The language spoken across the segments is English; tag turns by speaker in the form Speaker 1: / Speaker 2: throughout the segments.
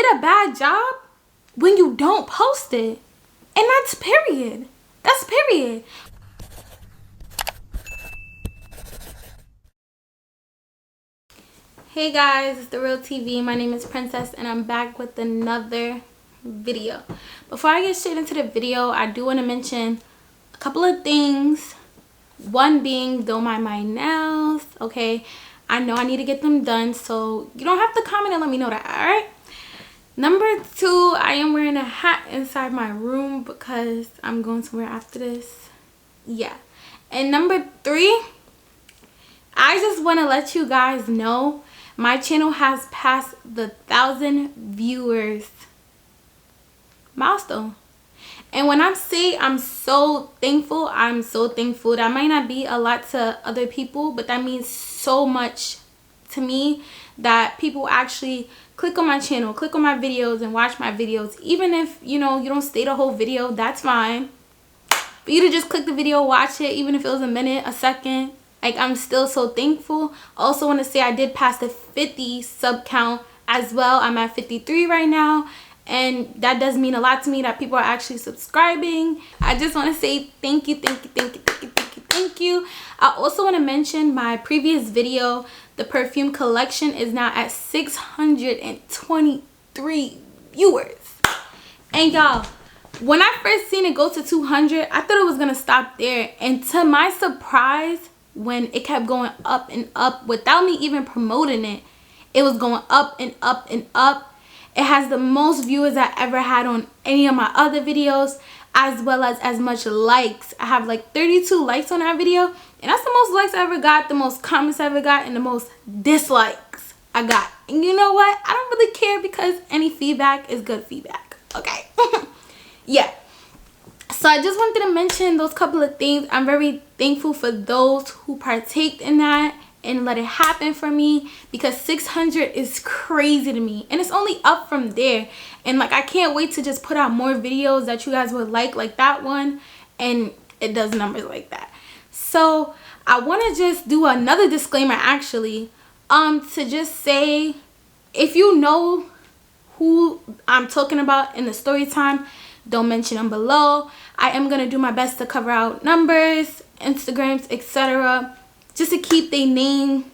Speaker 1: did a bad job when you don't post it. And that's period. That's period. Hey guys, it's DaReal TV. My name is Princess and I'm back with another video. Before I get straight into the video, I do want to mention a couple of things. One being, don't mind my nails, okay? I know I need to get them done, so you don't have to comment and let me know that, alright? Number two, I am wearing a hat inside my room because I'm going somewhere after this. Yeah. And number three, I just want to let you guys know my channel has passed the 1,000 viewers milestone. And when I say I'm so thankful, that might not be a lot to other people, but that means so much to me that people actually click on my channel, click on my videos and watch my videos. Even if, you know, you don't stay the whole video, that's fine. For you to just click the video, watch it, even if it was a minute, a second, like, I'm still so thankful. Also want to say I did pass the 50 sub count as well. I'm at 53 right now. And that does mean a lot to me that people are actually subscribing. I just want to say thank you, thank you, thank you, thank you, thank you, thank you. I also want to mention my previous video, the perfume collection, is now at 623 viewers. And y'all, when I first seen it go to 200, I thought it was going to stop there. And to my surprise, when it kept going up and up without me even promoting it, it was going up and up and up. It has the most viewers I ever had on any of my other videos, as well as much likes. I have like 32 likes on that video, and that's the most likes I ever got, the most comments I ever got, and the most dislikes I got. And you know what? I don't really care because any feedback is good feedback, okay? Yeah. So I just wanted to mention those couple of things. I'm very thankful for those who partaked in that and let it happen for me, because 600 is crazy to me, and it's only up from there. And like, I can't wait to just put out more videos that you guys would like that one, and it does numbers like that. So I want to just do another disclaimer actually, to just say, if you know who I'm talking about in the story time, don't mention them below. I am gonna do my best to cover out numbers, Instagrams, etc., just to keep their name,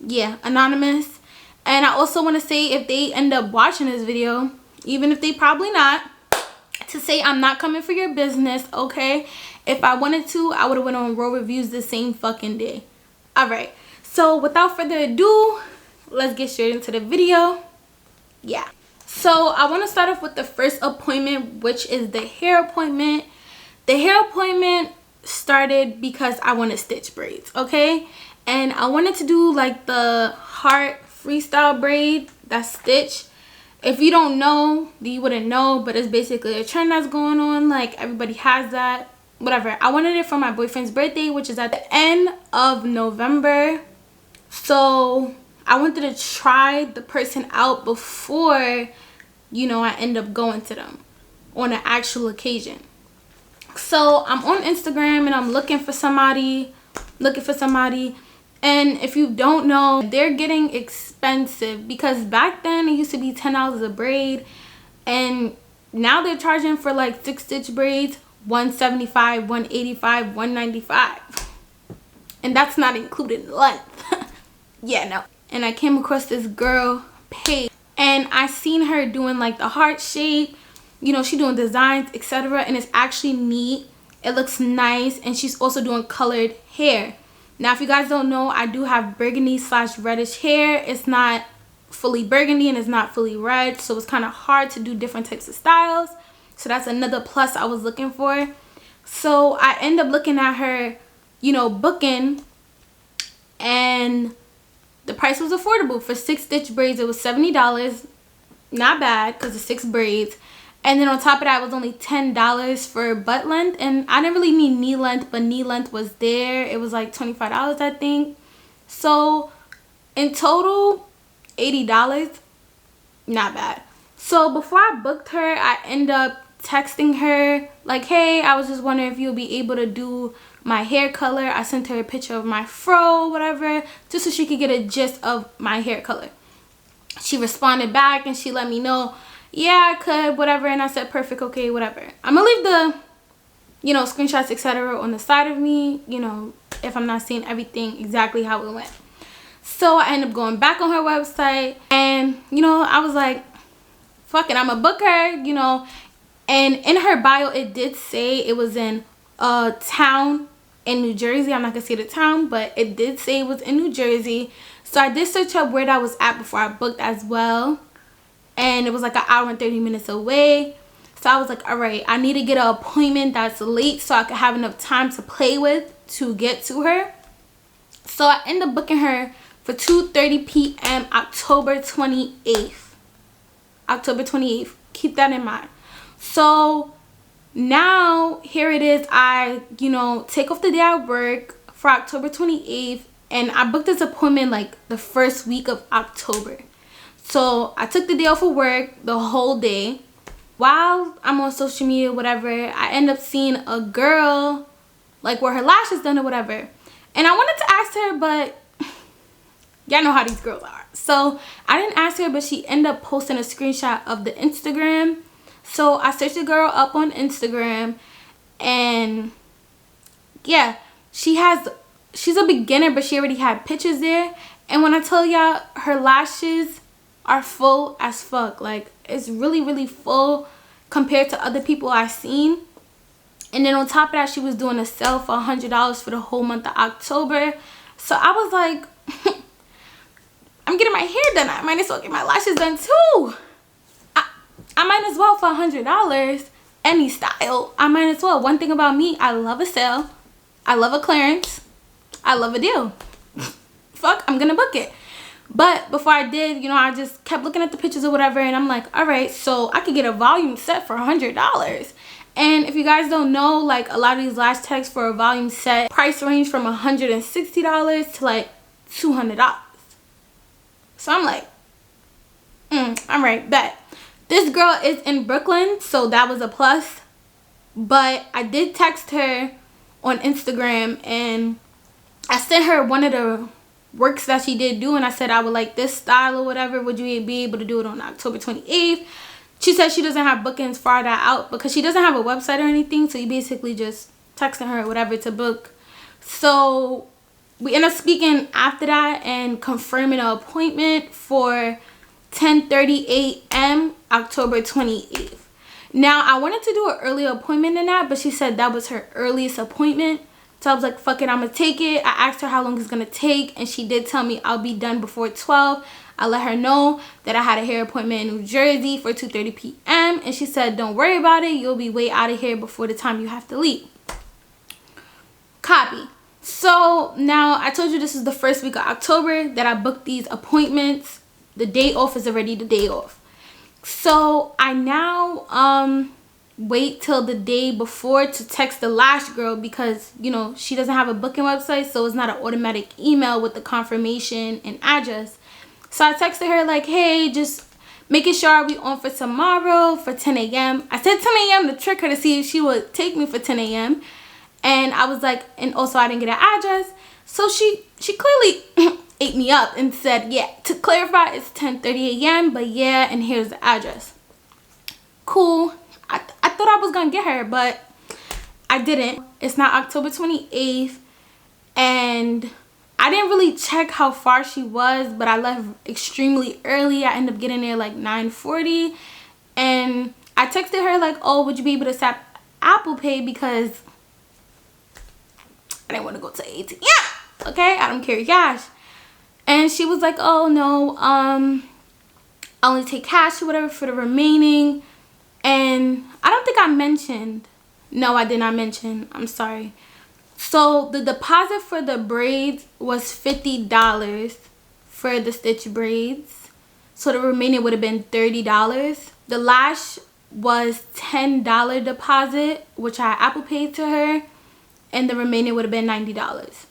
Speaker 1: yeah, anonymous. And I also want to say, if they end up watching this video, even if they probably not, to say I'm not coming for your business, okay? If I wanted to, I would have went on Raw Reviews the same fucking day. Alright, so without further ado, let's get straight into the video. Yeah. So I want to start off with the first appointment, which is the hair appointment. The hair appointment started because I want to stitch braids, okay? And I wanted to do like the heart freestyle braid that's stitch. If you don't know, you wouldn't know, but it's basically a trend that's going on. Like, everybody has that, whatever. I wanted it for my boyfriend's birthday, which is at the end of November. So I wanted to try the person out before, you know, I end up going to them on an actual occasion. So I'm on Instagram and I'm looking for somebody. And if you don't know, they're getting expensive, because back then it used to be $10 a braid, and now they're charging for like 6-stitch braids $175, $185, $195, and that's not including length. Yeah, no. And I came across this girl page, and I seen her doing like the heart shape. You know, she doing designs, etc., and it's actually neat. It looks nice, and she's also doing colored hair. Now, if you guys don't know, I do have burgundy/reddish hair. It's not fully burgundy and it's not fully red, so it's kind of hard to do different types of styles. So that's another plus I was looking for. So I end up looking at her, you know, booking, and the price was affordable. For 6-stitch braids, it was $70. Not bad, because it's 6 braids. And then on top of that, it was only $10 for butt length. And I didn't really need knee length, but knee length was there. It was like $25, I think. So in total, $80. Not bad. So before I booked her, I end up texting her like, hey, I was just wondering if you'll be able to do my hair color. I sent her a picture of my fro, whatever, just so she could get a gist of my hair color. she responded back and she let me know, yeah, I could, whatever. And I said, perfect, okay, whatever. I'm gonna leave the, you know, screenshots, etc. on the side of me, you know, if I'm not seeing everything exactly how it went. So I ended up going back on her website, and, you know, I was like, fuck it, I'm gonna book her, you know. And in her bio, it did say it was in a town in New Jersey. I'm not gonna say the town, but it did say it was in New Jersey. So I did search up where that was at before I booked as well. And it was like an hour and 30 minutes away. So I was like, all right, I need to get an appointment that's late so I could have enough time to play with to get to her. So I ended up booking her for 2:30 p.m. October 28th. October 28th. Keep that in mind. So now here it is. I, you know, take off the day I work for October 28th. And I booked this appointment like the first week of October. So I took the day off of work, the whole day. While I'm on social media, whatever, I end up seeing a girl, like, where her lashes done or whatever. And I wanted to ask her, but y'all know how these girls are. So I didn't ask her, but she ended up posting a screenshot of the Instagram. So I searched the girl up on Instagram, and yeah, she's a beginner, but she already had pictures there. And when I tell y'all, her lashes are full as fuck. Like, it's really, really full compared to other people I've seen. And then on top of that, she was doing a sale for $100 for the whole month of October. So I was like, I'm getting my hair done. I might as well get my lashes done too. I might as well for $100. Any style, I might as well. One thing about me, I love a sale. I love a clearance. I love a deal. Fuck, I'm gonna book it. But before I did, you know, I just kept looking at the pictures or whatever, and I'm like, all right, so I could get a volume set for $100. And if you guys don't know, like, a lot of these lash techs for a volume set price range from $160 to like $200. So I'm like, I'm right, bet. This girl is in Brooklyn, so that was a plus. But I did text her on Instagram, and I sent her one of the works that she did do, and I said I would like this style or whatever. Would you be able to do it on October 28th? She said she doesn't have bookings far that out because she doesn't have a website or anything, so you basically just texting her or whatever to book. So we end up speaking after that and confirming an appointment for 10:30 a.m. October 28th. Now, I wanted to do an earlier appointment than that, but she said that was her earliest appointment. So I was like, fuck it, I'm gonna take it. I asked her how long it's gonna take, and she did tell me I'll be done before 12. I let her know that I had a hair appointment in New Jersey for 2:30 p.m. and she said, don't worry about it, you'll be way out of here before the time you have to leave. Copy. So now I told you this is the first week of October that I booked these appointments. The day off is already the day off. So I now wait till the day before to text the Lash girl because, you know, she doesn't have a booking website, so it's not an automatic email with the confirmation and address. So I texted her like, hey, just making sure I'll be on for tomorrow for 10 a.m. I said 10 a.m. to trick her to see if she would take me for 10 a.m. And I was like, and also I didn't get an address. So she clearly ate me up and said, yeah, to clarify, it's 10:30 a.m. But yeah, and here's the address. Cool. I thought I was going to get her, but I didn't. It's not October 28th. And I didn't really check how far she was, but I left extremely early. I ended up getting there like 9:40. And I texted her like, oh, would you be able to accept Apple Pay because I didn't want to go to ATM. Yeah, okay, I don't carry cash. And she was like, oh no, I only take cash or whatever for the remaining. And I don't think I mentioned, no, I did not mention, I'm sorry. So the deposit for the braids was $50 for the stitch braids. So the remaining would have been $30. The lash was $10 deposit, which I Apple paid to her. And the remaining would have been $90.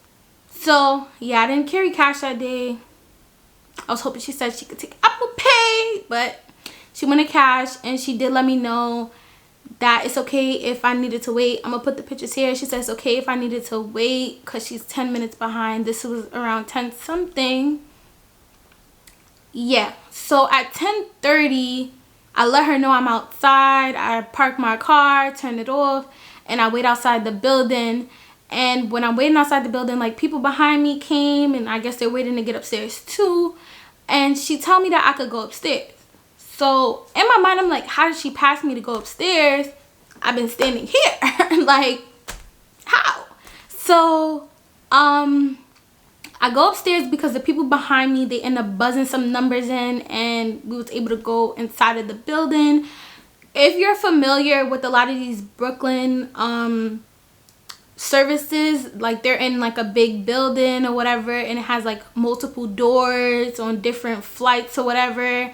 Speaker 1: So yeah, I didn't carry cash that day. I was hoping she said she could take Apple Pay, but she wanted cash, and she did let me know that it's okay if I needed to wait. I'm gonna put the pictures here. She says it's okay if I needed to wait because she's 10 minutes behind. This was around 10 something. yeah, so at 10:30, I let her know I'm outside. I park my car, turn it off, and I wait outside the building. And when I'm waiting outside the building, like, people behind me came, and I guess they're waiting to get upstairs too. And she told me that I could go upstairs. So in my mind, I'm like, how did she pass me to go upstairs? I've been standing here. Like, how? So I go upstairs because the people behind me, they end up buzzing some numbers in, and we was able to go inside of the building. If you're familiar with a lot of these Brooklyn services, like, they're in like a big building or whatever, and it has like multiple doors on different flights or whatever.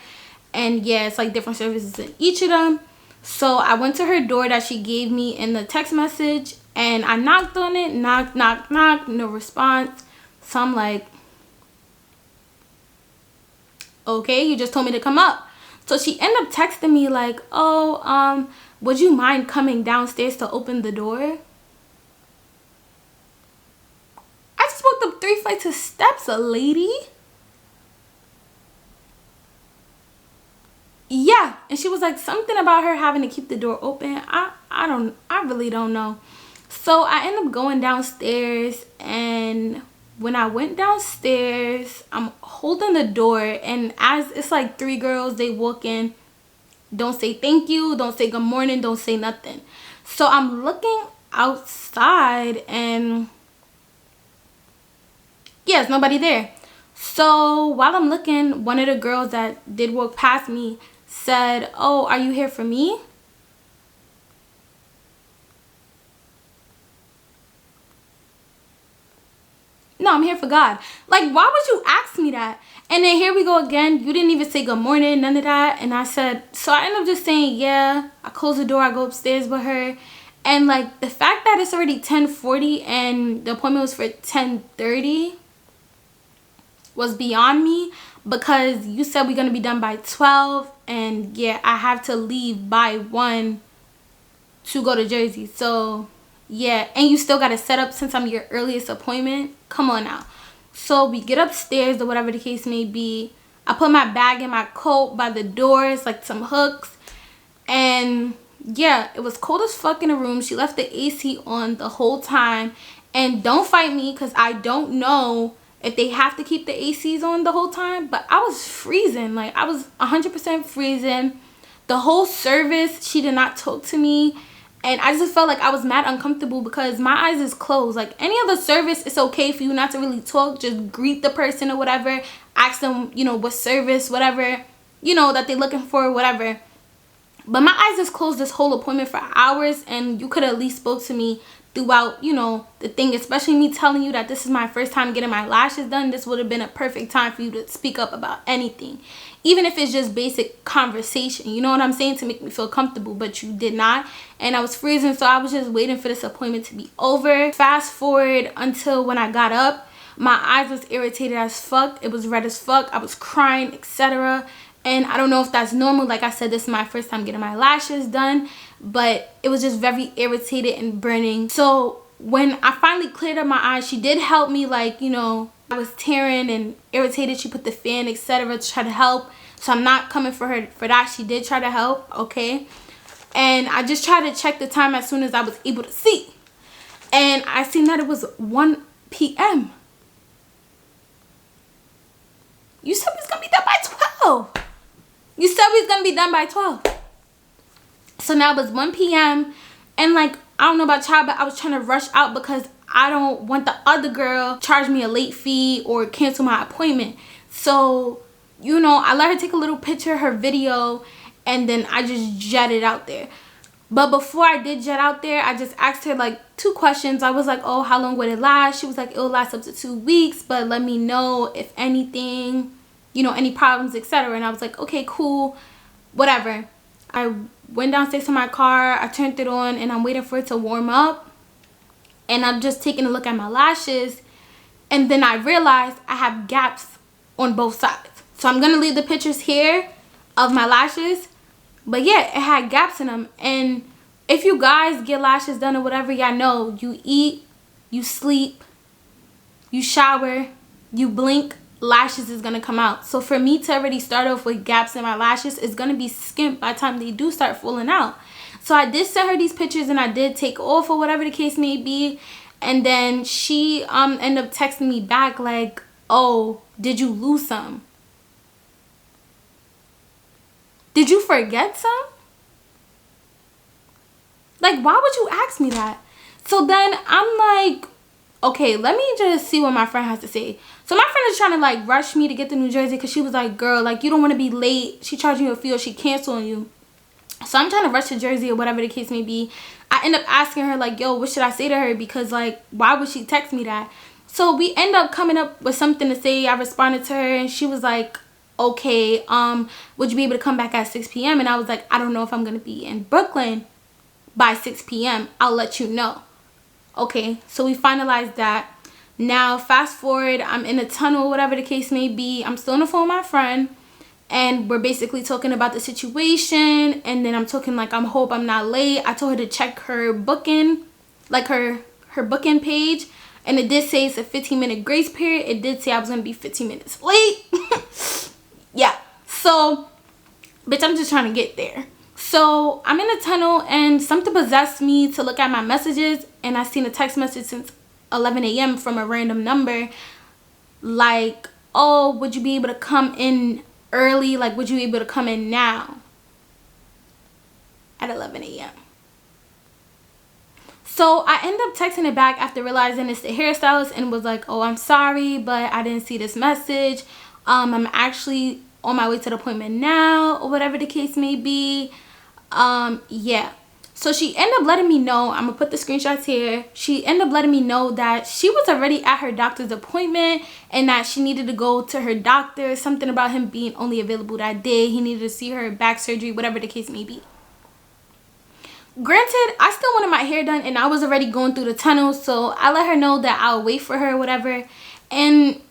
Speaker 1: And yeah, it's like different services in each of them. So I went to her door that she gave me in the text message, and I knocked on it. Knock, knock, knock. No response. So I'm like, okay, you just told me to come up. So she ended up texting me like, oh, would you mind coming downstairs to open the door? I just walked up 3 flights of steps, a lady. Yeah, and she was like, something about her having to keep the door open. I really don't know. So I ended up going downstairs, and when I went downstairs, I'm holding the door, and as it's like 3 girls, they walk in, don't say thank you, don't say good morning, don't say nothing. So I'm looking outside, and yeah, there's nobody there. So while I'm looking, one of the girls that did walk past me said, oh, are you here for me? No, I'm here for God. Like, why would you ask me that? And then here we go again. You didn't even say good morning, none of that. And I said, so I ended up just saying, yeah. I close the door, I go upstairs with her. And like, the fact that it's already 10:40 and the appointment was for 10:30 was beyond me, because you said we're going to be done by 12. And yeah, I have to leave by 1 to go to Jersey. So yeah, and you still got to set up since I'm your earliest appointment. Come on now. So we get upstairs or whatever the case may be. I put my bag and my coat by the doors, like some hooks. And yeah, it was cold as fuck in the room. She left the AC on the whole time. And don't fight me, because I don't know if they have to keep the ACs on the whole time. But I was freezing. Like, I was 100% freezing. The whole service, she did not talk to me. And I just felt like I was mad uncomfortable because my eyes is closed. Like, any other service, it's okay for you not to really talk. Just greet the person or whatever. Ask them, you know, what service, whatever, you know, that they're looking for, whatever. But my eyes is closed this whole appointment for hours. And you could at least spoke to me throughout, you know, the thing. Especially me telling you that this is my first time getting my lashes done. This would have been a perfect time for you to speak up about anything. Even if it's just basic conversation, you know what I'm saying, to make me feel comfortable. But you did not. And I was freezing, so I was just waiting for this appointment to be over. Fast forward until when I got up, my eyes was irritated as fuck. It was red as fuck. I was crying, etc. And I don't know if that's normal. Like I said, this is my first time getting my lashes done. But it was just very irritated and burning. So when I finally cleared up my eyes, she did help me. Like, you know, I was tearing and irritated. She put the fan, etc. to try to help. So I'm not coming for her for that. She did try to help, okay? And I just tried to check the time as soon as I was able to see. And I seen that it was 1 p.m. You said we was going to be done by 12. You said we was going to be done by 12. So now it was 1 p.m. And like, I don't know about y'all, but I was trying to rush out because I don't want the other girl to charge me a late fee or cancel my appointment. So, you know, I let her take a little picture, her video, and then I just jetted out there. But before I did jet out there, I just asked her like 2 questions. I was like, oh, how long would it last? She was like, it'll last up to 2 weeks, but let me know if anything, you know, any problems, etc. And I was like, okay, cool, whatever. I went downstairs to my car, I turned it on, and I'm waiting for it to warm up. And I'm just taking a look at my lashes. And then I realized I have gaps on both sides. So I'm going to leave the pictures here of my lashes. But yeah, it had gaps in them. And if you guys get lashes done or whatever, y'all know you eat, you sleep, you shower, you blink, lashes is gonna come out. So for me to already start off with gaps in my lashes is gonna be skimp by the time they do start falling out. So I did send her these pictures and I did take off or whatever the case may be. And then she ended up texting me back like, oh, did you lose some? Did you forget some? Like, why would you ask me that? So then I'm like, okay, let me just see what my friend has to say. So my friend is trying to like rush me to get to New Jersey because she was like, girl, like you don't want to be late. She charging you a fee or she canceling you. So I'm trying to rush to Jersey or whatever the case may be. I end up asking her like, yo, what should I say to her? Because like, why would she text me that? So we end up coming up with something to say. I responded to her and she was like, okay, would you be able to come back at 6 p.m.? And I was like, I don't know if I'm going to be in Brooklyn by 6 p.m. I'll let you know. Okay, so we finalized that. Now, fast forward, I'm in a tunnel, whatever the case may be. I'm still on the phone with my friend. And we're basically talking about the situation. And then I'm talking like, I hope I'm not late. I told her to check her booking, like her booking page. And it did say it's a 15-minute grace period. It did say I was going to be 15 minutes late. Yeah. So, bitch, I'm just trying to get there. So, I'm in a tunnel and something possessed me to look at my messages. And I seen a text message since 11 a.m. from a random number. Like, oh, would you be able to come in early? Like, would you be able to come in now? At 11 a.m. So I end up texting it back after realizing it's the hairstylist and was like, oh, I'm sorry, but I didn't see this message. I'm actually on my way to the appointment now or whatever the case may be. Yeah. So she ended up letting me know, I'm going to put the screenshots here. She ended up letting me know that she was already at her doctor's appointment and that she needed to go to her doctor. Something about him being only available that day. He needed to see her, back surgery, whatever the case may be. Granted, I still wanted my hair done and I was already going through the tunnel, so I let her know that I'll wait for her or whatever. And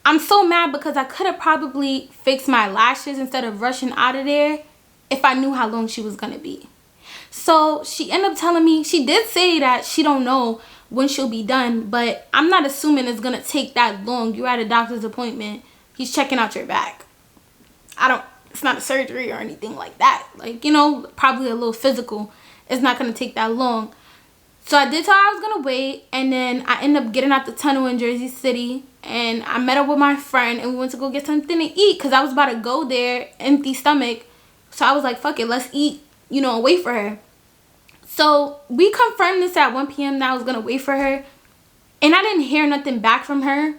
Speaker 1: I'm so mad because I could have probably fixed my lashes instead of rushing out of there if I knew how long she was going to be. So she ended up telling me, she did say that she don't know when she'll be done, but I'm not assuming it's going to take that long. You're at a doctor's appointment. He's checking out your back. It's not a surgery or anything like that. Like, you know, probably a little physical. It's not going to take that long. So I did tell her I was going to wait. And then I ended up getting out the tunnel in Jersey City. And I met up with my friend. And we went to go get something to eat. Because I was about to go there, empty stomach. So I was like, fuck it, let's eat, you know, and wait for her. So we confirmed this at 1 p.m. that I was going to wait for her. And I didn't hear nothing back from her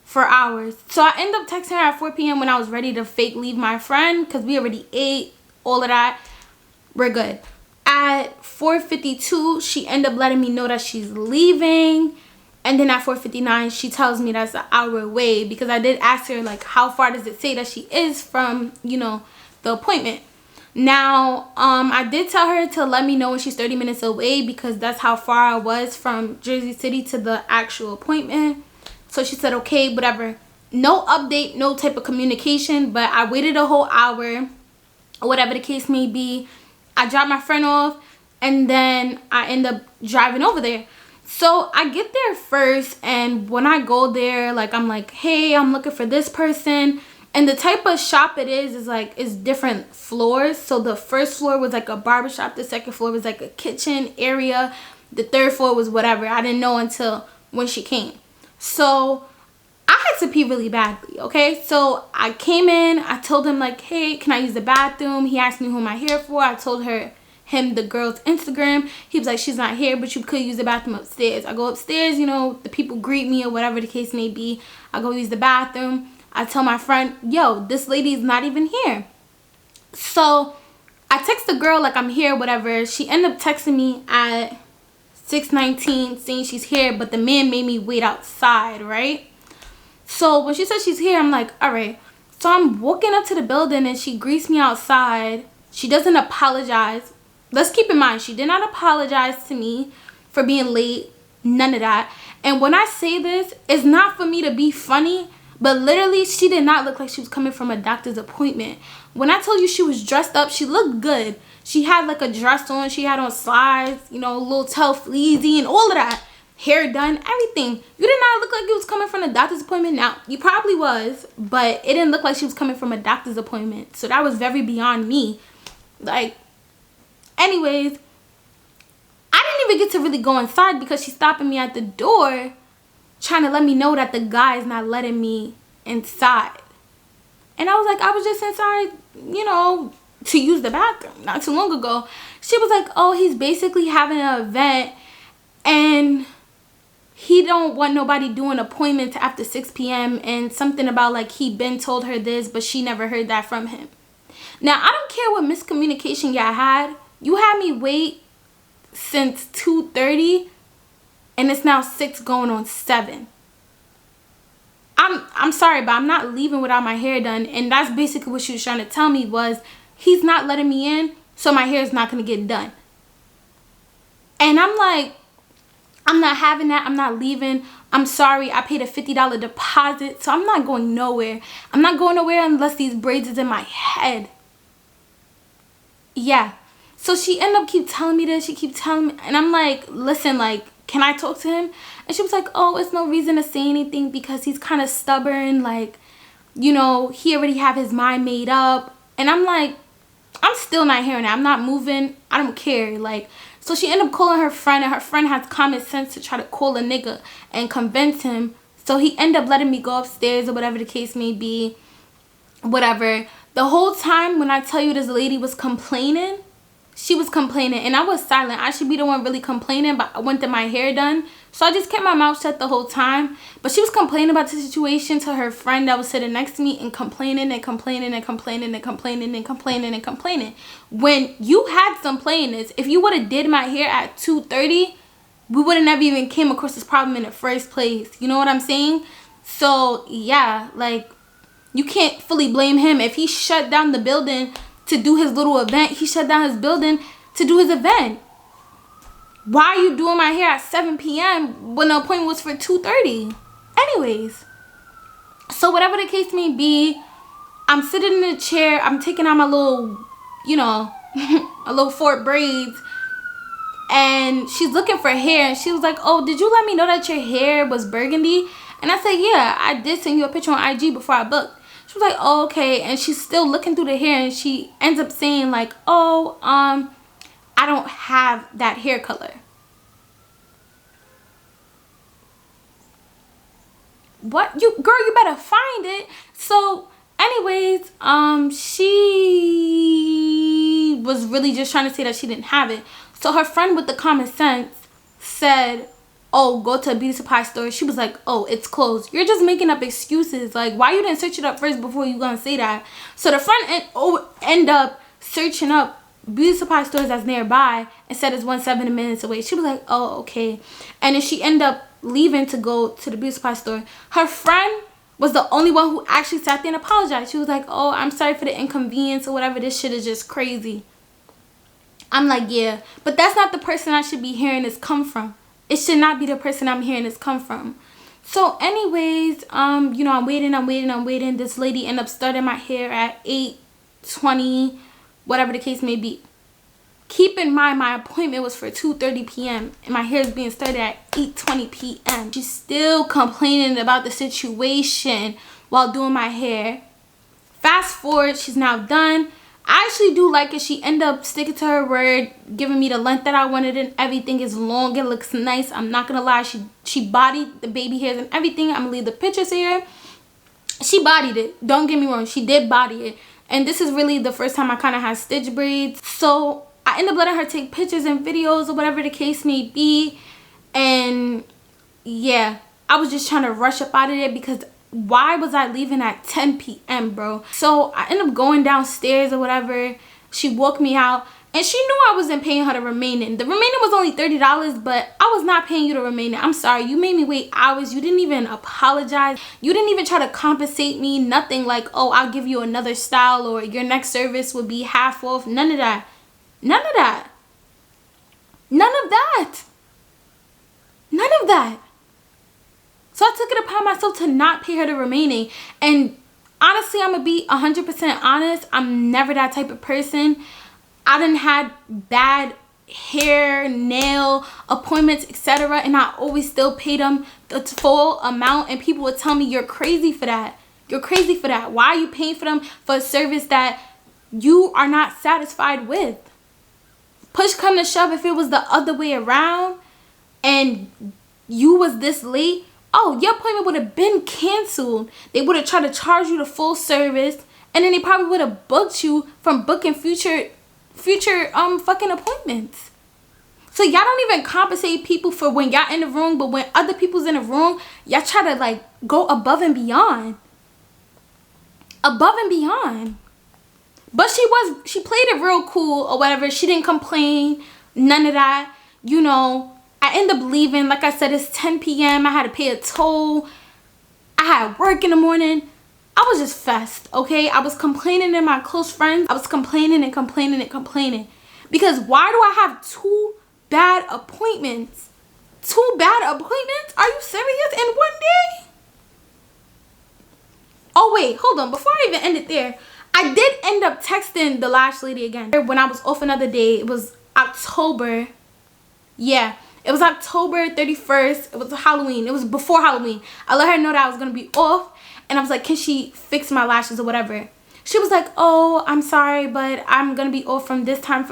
Speaker 1: for hours. So I ended up texting her at 4 p.m. when I was ready to fake leave my friend. Because we already ate, all of that. We're good. At 4:52, she ended up letting me know that she's leaving. And then at 4:59, she tells me that's an hour away. Because I did ask her, like, how far does it say that she is from, you know, the appointment. Now, I did tell her to let me know when she's 30 minutes away. Because that's how far I was from Jersey City to the actual appointment. So she said, okay, whatever. No update, no type of communication. But I waited a whole hour. Or whatever the case may be. I dropped my friend off and then I end up driving over there. So I get there first, and when I go there, like, I'm like, hey, I'm looking for this person. And the type of shop it is like, it's different floors. So the first floor was like a barbershop. The second floor was like a kitchen area. The third floor was whatever. I didn't know until when she came. So I had to pee really badly, okay? So I came in, I told him like, hey, can I use the bathroom? He asked me who I'm here for. I told him the girl's Instagram. He was like, she's not here, but you could use the bathroom upstairs. I go upstairs, you know, the people greet me or whatever the case may be. I go use the bathroom. I tell my friend, yo, this lady's not even here. So I text the girl like I'm here, whatever. She ended up texting me at 6:19 saying she's here, but the man made me wait outside, right? So when she said she's here, I'm like, all right. So I'm walking up to the building and she greets me outside. She doesn't apologize. Let's keep in mind, she did not apologize to me for being late. None of that. And when I say this, it's not for me to be funny, but literally she did not look like she was coming from a doctor's appointment. When I told you she was dressed up, she looked good. She had like a dress on. She had on slides, you know, a little tail fleazy and all of that. hair done, everything. You did not look like you was coming from a doctor's appointment. Now, you probably was, but it didn't look like she was coming from a doctor's appointment. So that was very beyond me. Like, anyways, I didn't even get to really go inside because she's stopping me at the door trying to let me know that the guy is not letting me inside. And I was like, I was just inside, you know, to use the bathroom not too long ago. She was like, oh, he's basically having an event and he don't want nobody doing appointments after 6 p.m. and something about like he been told her this, but she never heard that from him. Now, I don't care what miscommunication y'all had. You had me wait since 2:30 and it's now 6 going on 7. I'm sorry, but I'm not leaving without my hair done. And that's basically what she was trying to tell me was he's not letting me in, so my hair is not going to get done. And I'm like, I'm not having that. I'm not leaving. I'm sorry. I paid a $50 deposit, so I'm not going nowhere. I'm not going nowhere unless these braids is in my head. Yeah. So she ended up keep telling me this. She keep telling me. And I'm like, listen, like, can I talk to him? And she was like, oh, it's no reason to say anything because he's kind of stubborn. Like, you know, he already have his mind made up. And I'm like, I'm still not hearing it. I'm not moving. I don't care. Like, so she ended up calling her friend, and her friend has common sense to try to call a nigga and convince him. So he ended up letting me go upstairs or whatever the case may be. Whatever. The whole time when I tell you this lady was complaining, she was complaining and I was silent. I should be the one really complaining, but I wanted my hair done. So I just kept my mouth shut the whole time. But she was complaining about the situation to her friend that was sitting next to me and complaining and complaining and complaining and complaining and complaining and complaining. When you had some plainness, if you would have did my hair at 2:30, we would have never even came across this problem in the first place. You know what I'm saying? So yeah, like, you can't fully blame him. If he shut down the building to do his little event, he shut down his building to do his event. Why are you doing my hair at 7 p.m. when the appointment was for 2:30? Anyways, so whatever the case may be, I'm sitting in the chair. I'm taking out my little, you know, a little fort braids. And she's looking for hair. And she was like, oh, did you let me know that your hair was burgundy? And I said, yeah, I did send you a picture on IG before I booked. She was like, oh, okay. And she's still looking through the hair, and she ends up saying like, oh, I don't have that hair color. What? You, girl, you better find it. So anyways, she was really just trying to say that she didn't have it. So her friend with the common sense said, oh, go to a beauty supply store. She was like, oh, it's closed. You're just making up excuses. Like, why you didn't search it up first before you gonna say that? So the friend end up searching up beauty supply stores that's nearby and said it's 17 minutes away. She was like, oh, okay. And then she ended up leaving to go to the beauty supply store. Her friend was the only one who actually sat there and apologized. She was like, oh, I'm sorry for the inconvenience or whatever. This shit is just crazy. I'm like, yeah, but that's not the person I should be hearing this come from. It should not be the person I'm hearing this come from. So anyways, you know, I'm waiting. This lady ended up starting my hair at 8:20, whatever the case may be. Keep in mind, my appointment was for 2:30 p.m. and my hair is being started at 8:20 p.m. She's still complaining about the situation while doing my hair. Fast forward, she's now done. I actually do like it. She ended up sticking to her word, giving me the length that I wanted, and everything is long. It looks nice. I'm not gonna lie. She bodied the baby hairs and everything. I'm gonna leave the pictures here. She bodied it. Don't get me wrong. She did body it. And this is really the first time I kind of had stitch braids. So I ended up letting her take pictures and videos or whatever the case may be. And yeah, I was just trying to rush up out of there because why was I leaving at 10 p.m. bro? So I ended up going downstairs or whatever. She walked me out and she knew I wasn't paying her the remaining. The remaining was only $30, but I was not paying you the remaining. I'm sorry. You made me wait hours. You didn't even apologize. You didn't even try to compensate me. Nothing like, oh, I'll give you another style or your next service will be half off. None of that. None of that. None of that. None of that. So I took it upon myself to not pay her the remaining. And honestly, I'm going to be 100% honest. I'm never that type of person. I done had bad hair, nail appointments, etc., and I always still pay them the full amount, and people would tell me, you're crazy for that. You're crazy for that. Why are you paying for them for a service that you are not satisfied with? Push come to shove, if it was the other way around and you was this late, oh, your appointment would have been canceled. They would have tried to charge you the full service, and then they probably would have booked you from booking future fucking appointments. So y'all don't even compensate people for when y'all in the room, but when other people's in the room, y'all try to like go above and beyond. Above and beyond. But she played it real cool or whatever. She didn't complain, none of that. You know, I end up leaving. Like I said, it's 10 p.m. I had to pay a toll. I had work in the morning. I was just fest, okay? I was complaining to my close friends. I was complaining and complaining and complaining. Because why do I have 2 bad appointments? 2 bad appointments? Are you serious? In one day? Oh, wait. Hold on. Before I even end it there, I did end up texting the lash lady again. When I was off another day, it was October. Yeah. It was October 31st. It was Halloween. It was before Halloween. I let her know that I was going to be off. And I was like, can she fix my lashes or whatever? She was like, oh, I'm sorry, but I'm going to be off from this time.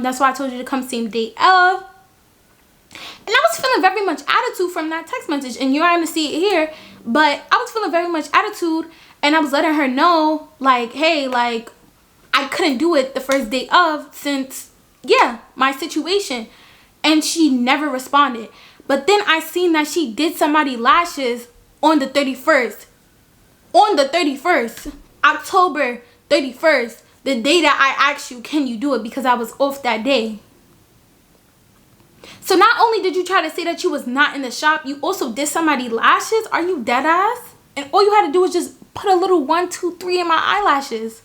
Speaker 1: That's why I told you to come same day of. And I was feeling very much attitude from that text message. And you're going to see it here. But I was feeling very much attitude. And I was letting her know, like, hey, like, I couldn't do it the first day of since, yeah, my situation. And she never responded. But then I seen that she did somebody lashes on the 31st. On the 31st. October 31st. The day that I asked you, can you do it? Because I was off that day. So not only did you try to say that you was not in the shop, you also did somebody lashes? Are you dead ass? And all you had to do was just put a little 1, 2, 3 in my eyelashes.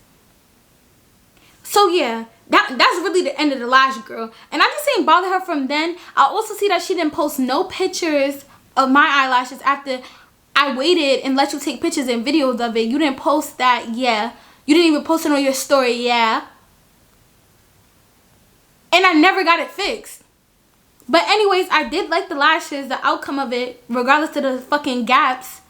Speaker 1: So yeah. That's really the end of the lash girl. And I just ain't bother her from then. I also see that she didn't post no pictures of my eyelashes after I waited and let you take pictures and videos of it. You didn't post that, yeah. You didn't even post it on your story, yeah. And I never got it fixed. But anyways, I did like the lashes, the outcome of it, regardless of the fucking gaps.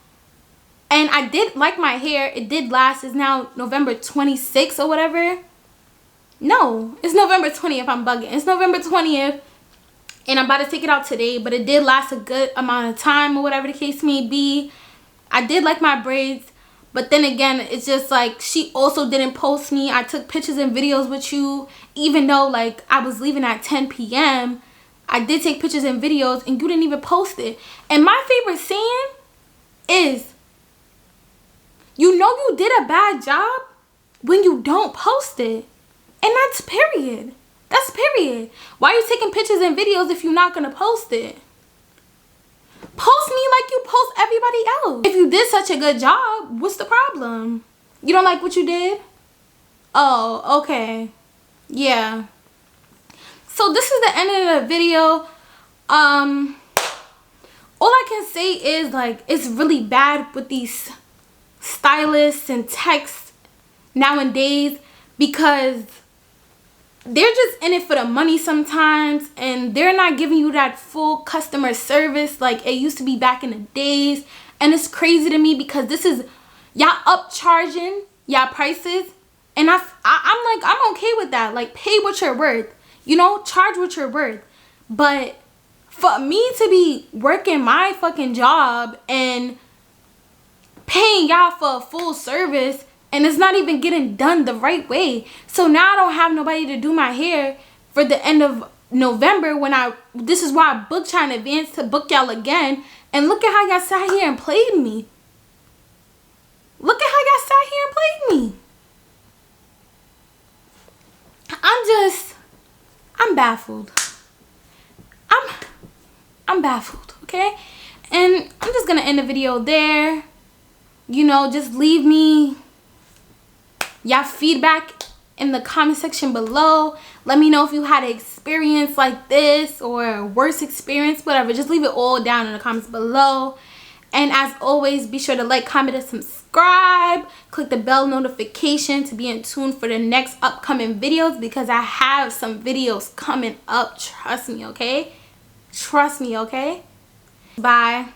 Speaker 1: And I did like my hair. It did last. It's now November 26th or whatever. No, it's November 20th. I'm bugging. It's November 20th. And I'm about to take it out today. But it did last a good amount of time or whatever the case may be. I did like my braids. But then again, it's just like she also didn't post me. I took pictures and videos with you. Even though like I was leaving at 10 p.m. I did take pictures and videos and you didn't even post it. And my favorite saying is, you know you did a bad job when you don't post it. And that's period. That's period. Why are you taking pictures and videos if you're not going to post it? Post me like you post everybody else. If you did such a good job, what's the problem? You don't like what you did? Oh, okay. Yeah. So this is the end of the video. All I can say is like it's really bad with these stylists and techs nowadays because they're just in it for the money sometimes, and they're not giving you that full customer service like it used to be back in the days. And it's crazy to me because this is y'all upcharging y'all prices, and I'm like, I'm okay with that. Like, pay what you're worth, you know, charge what you're worth. But for me to be working my fucking job and paying y'all for a full service, and it's not even getting done the right way. So now I don't have nobody to do my hair for the end of November when this is why I booked y'all in advance to book y'all again. And look at how y'all sat here and played me. Look at how y'all sat here and played me. I'm baffled. I'm baffled, okay? And I'm just gonna end the video there. You know, just leave me y'all feedback in the comment section below. Let me know if you had an experience like this or a worse experience, whatever. Just leave it all down in the comments below. And as always, be sure to like, comment, and subscribe. Click the bell notification to be in tune for the next upcoming videos, because I have some videos coming up. Trust me, okay? Trust me, okay? Bye.